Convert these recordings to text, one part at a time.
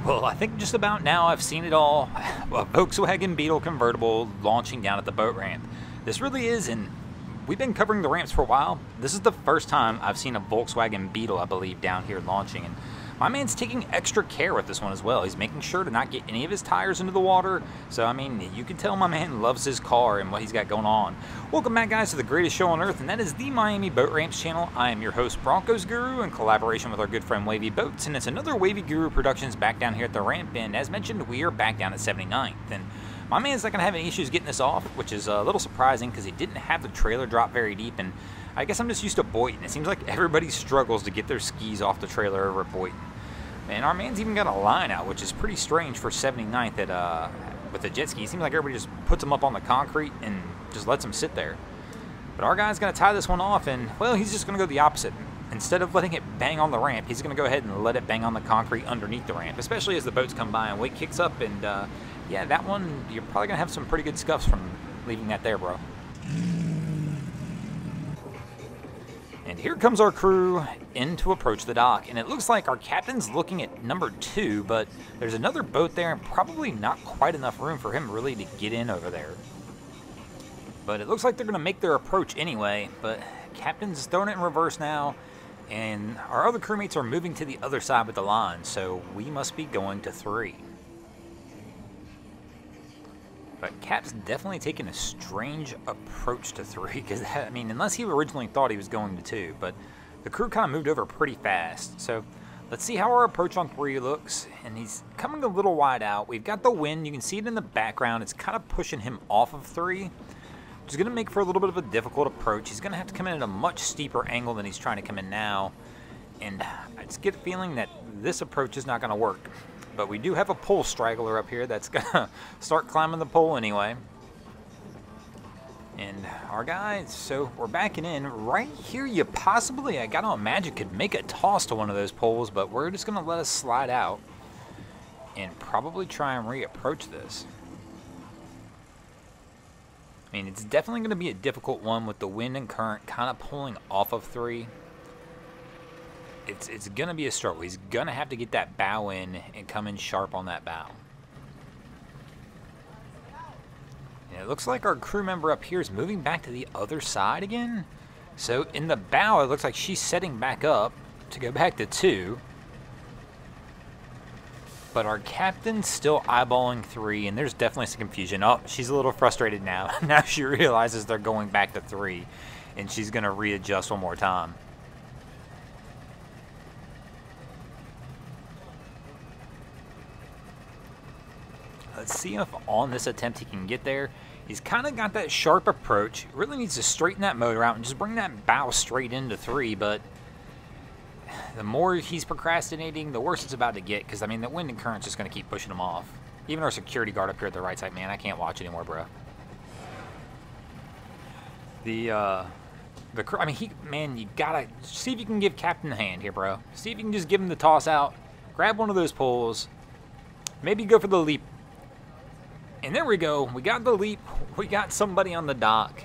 Well, I think just about now I've seen it all. A Volkswagen Beetle convertible launching down at the boat ramp. This really is, and we've been covering the ramps for a while. This is the first time I've seen a Volkswagen Beetle, I believe, down here launching. And my man's taking extra care with this one as well. He's making sure to not get any of his tires into the water. So, I mean, you can tell my man loves his car and what he's got going on. Welcome back, guys, to the greatest show on earth, and that is the Miami Boat Ramps channel. I am your host, Broncos Guru, in collaboration with our good friend Wavy Boats, and it's another Wavy Guru Productions back down here at the ramp. And as mentioned, we are back down at 79th. And my man's not going to have any issues getting this off, which is a little surprising because he didn't have the trailer drop very deep. And I guess I'm just used to Boynton. It seems like everybody struggles to get their skis off the trailer over at Boynton. And our man's even got a line out, which is pretty strange for 79th at, with the jet ski. It seems like everybody just puts them up on the concrete and just lets them sit there. But our guy's going to tie this one off, and, well, he's just going to go the opposite. Instead of letting it bang on the ramp, he's going to go ahead and let it bang on the concrete underneath the ramp, especially as the boats come by and weight kicks up. And, yeah, that one, you're probably going to have some pretty good scuffs from leaving that there, bro. And here comes our crew in to approach the dock, and it looks like our captain's looking at number 2, but there's another boat there and probably not quite enough room for him really to get in over there. But it looks like they're going to make their approach anyway, but captain's throwing it in reverse now, and our other crewmates are moving to the other side with the line, so we must be going to 3. But Cap's definitely taking a strange approach to 3, because, I mean, unless he originally thought he was going to 2, but the crew kind of moved over pretty fast. So let's see how our approach on 3 looks, and he's coming a little wide out. We've got the wind. You can see it in the background. It's kind of pushing him off of 3, which is going to make for a little bit of a difficult approach. He's going to have to come in at a much steeper angle than he's trying to come in now, and I just get the feeling that this approach is not going to work. But we do have a pole straggler up here that's going to start climbing the pole anyway. And our guy, so we're backing in. Right here, you possibly, I got to imagine, could make a toss to one of those poles, but we're just going to let us slide out and probably try and reapproach this. I mean, it's definitely going to be a difficult one with the wind and current kind of pulling off of 3. It's going to be a struggle. He's going to have to get that bow in and come in sharp on that bow. And it looks like our crew member up here is moving back to the other side again. So in the bow, it looks like she's setting back up to go back to 2. But our captain's still eyeballing 3, and there's definitely some confusion. Oh, she's a little frustrated now. Now she realizes they're going back to 3, and she's going to readjust one more time. Let's see if on this attempt he can get there. He's kind of got that sharp approach. Really needs to straighten that motor out and just bring that bow straight into 3, but the more he's procrastinating, the worse it's about to get, because, I mean, the wind and current's just going to keep pushing him off. Even our security guard up here at the right side, man, I can't watch anymore, bro. The crew, I mean, man, you got to see if you can give Captain a hand here, bro. See if you can just give him the toss out, grab one of those poles, maybe go for the leap. And there we go. We got the leap. We got somebody on the dock.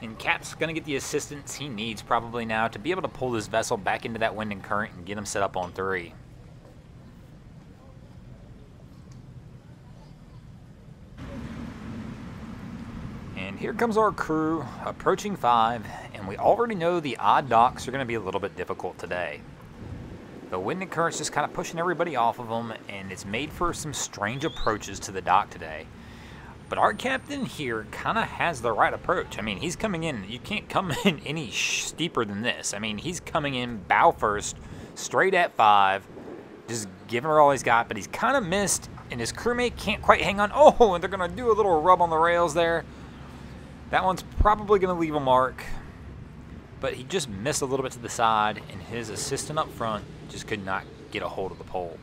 And Cap's going to get the assistance he needs probably now to be able to pull this vessel back into that wind and current and get him set up on 3. And here comes our crew approaching 5. And we already know the odd docks are going to be a little bit difficult today. The wind and current's just kind of pushing everybody off of them, and it's made for some strange approaches to the dock today. But our captain here kind of has the right approach. I mean, he's coming in. You can't come in any steeper than this. I mean, he's coming in bow first, straight at 5, just giving her all he's got. But he's kind of missed, and his crewmate can't quite hang on. Oh, and they're going to do a little rub on the rails there. That one's probably going to leave a mark. But he just missed a little bit to the side, and his assistant up front just could not get a hold of the pole.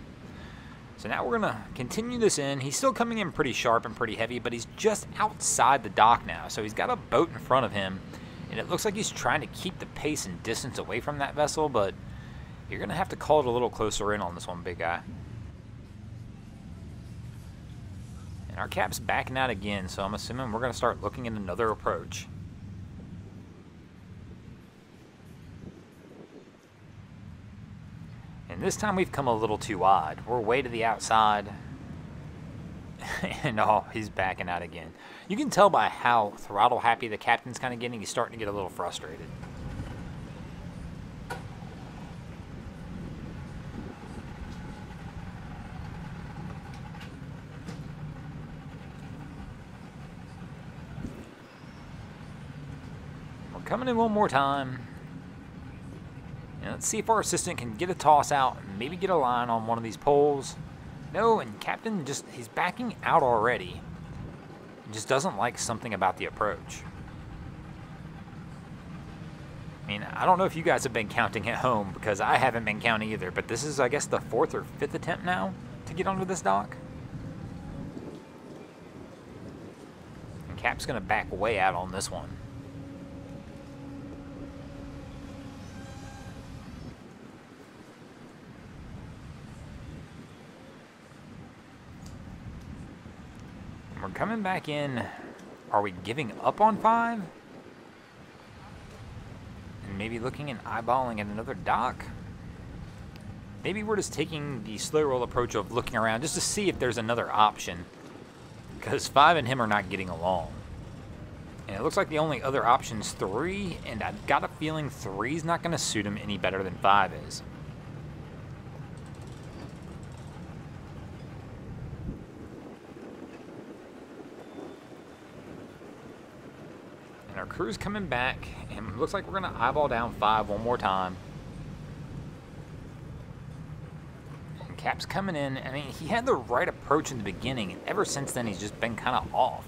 So now we're going to continue this in. He's still coming in pretty sharp and pretty heavy, but he's just outside the dock now. So he's got a boat in front of him, and it looks like he's trying to keep the pace and distance away from that vessel, but you're going to have to call it a little closer in on this one, big guy. And our cap's backing out again, so I'm assuming we're going to start looking at another approach. And this time we've come a little too wide. We're way to the outside. And oh, he's backing out again. You can tell by how throttle happy the captain's kind of getting. He's starting to get a little frustrated. We're coming in one more time. And let's see if our assistant can get a toss out and maybe get a line on one of these poles. No, and Captain he's backing out already. He just doesn't like something about the approach. I mean, I don't know if you guys have been counting at home, because I haven't been counting either, but this is, I guess, the 4th or 5th attempt now to get onto this dock. And Cap's going to back way out on this one. We're coming back in. Are we giving up on 5? And maybe looking and eyeballing at another dock? Maybe we're just taking the slow roll approach of looking around just to see if there's another option. Because 5 and him are not getting along. And it looks like the only other option's 3, and I've got a feeling 3's not going to suit him any better than 5 is. Our crew's coming back, and it looks like we're going to eyeball down 5 one more time. And Cap's coming in. I mean, he had the right approach in the beginning, and ever since then he's just been kind of off.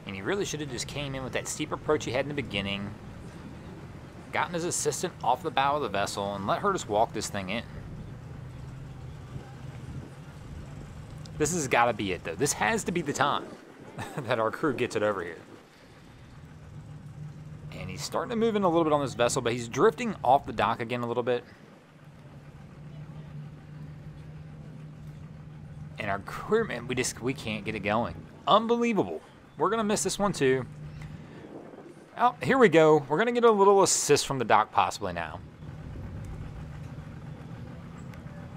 And he really should have just came in with that steep approach he had in the beginning, gotten his assistant off the bow of the vessel, and let her just walk this thing in. This has got to be it, though. This has to be the time that our crew gets it over here. And he's starting to move in a little bit on this vessel, but he's drifting off the dock again a little bit. And our crewman, we can't get it going. Unbelievable. We're going to miss this one too. Oh, here we go. We're going to get a little assist from the dock possibly now.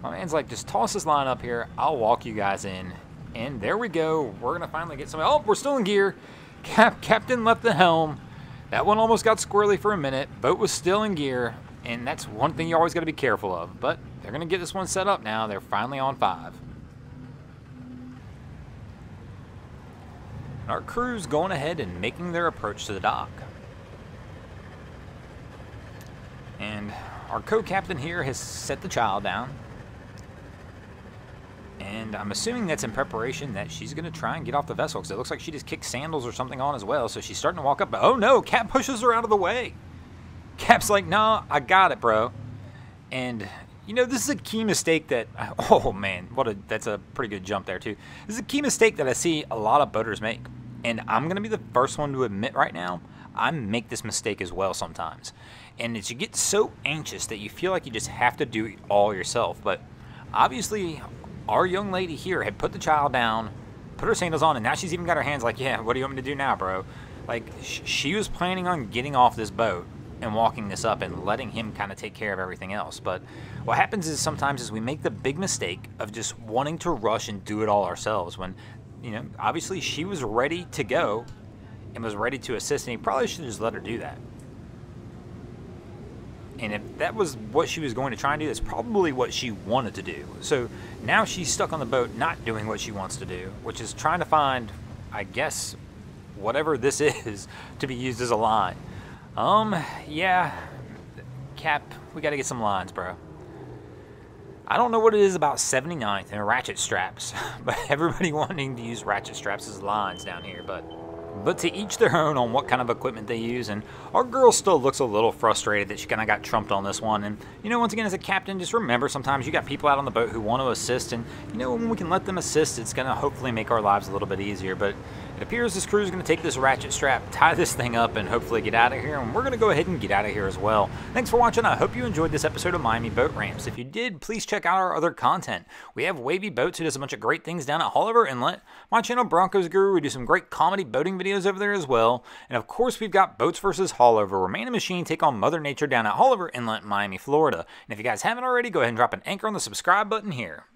My man's like, just toss this line up here. I'll walk you guys in. And there we go. We're going to finally get some. Oh, we're still in gear. Captain left the helm. That one almost got squirrely for a minute. Boat was still in gear, and that's one thing you always got to be careful of. But they're going to get this one set up now. They're finally on 5. Our crew's going ahead and making their approach to the dock. And our co-captain here has set the child down. And I'm assuming that's in preparation that she's going to try and get off the vessel, because it looks like she just kicked sandals or something on as well. So she's starting to walk up. But oh no, Cap pushes her out of the way. Cap's like, no, I got it, bro. And, you know, this is a key mistake that, oh man, that's a pretty good jump there too. This is a key mistake that I see a lot of boaters make. And I'm going to be the first one to admit right now, I make this mistake as well sometimes. And it's you get so anxious that you feel like you just have to do it all yourself. But obviously, our young lady here had put the child down, put her sandals on, and now she's even got her hands like, yeah, what do you want me to do now, bro? Like, she was planning on getting off this boat and walking this up and letting him kind of take care of everything else. But what happens is sometimes we make the big mistake of just wanting to rush and do it all ourselves when, you know, obviously she was ready to go and was ready to assist, and he probably should have just let her do that. And if that was what she was going to try and do, that's probably what she wanted to do. So now she's stuck on the boat not doing what she wants to do, which is trying to find, I guess, whatever this is to be used as a line. Yeah, Cap, we got to get some lines, bro. I don't know what it is about 79th and ratchet straps, but everybody wanting to use ratchet straps as lines down here, but to each their own on what kind of equipment they use. And our girl still looks a little frustrated that she kind of got trumped on this one. And, you know, once again, as a captain, just remember sometimes you got people out on the boat who want to assist. And, you know, when we can let them assist, it's going to hopefully make our lives a little bit easier. But It appears this crew is going to take this ratchet strap, tie this thing up, and hopefully get out of here, and we're going to go ahead and get out of here as well. Thanks for watching. I hope you enjoyed this episode of Miami Boat Ramps. If you did, please check out our other content. We have Wavy Boats, who does a bunch of great things down at Haulover Inlet. My channel, Broncos Guru, we do some great comedy boating videos over there as well. And of course, we've got Boats vs. Haulover, where man and machine take on Mother Nature down at Haulover Inlet, Miami, Florida. And if you guys haven't already, go ahead and drop an anchor on the subscribe button here.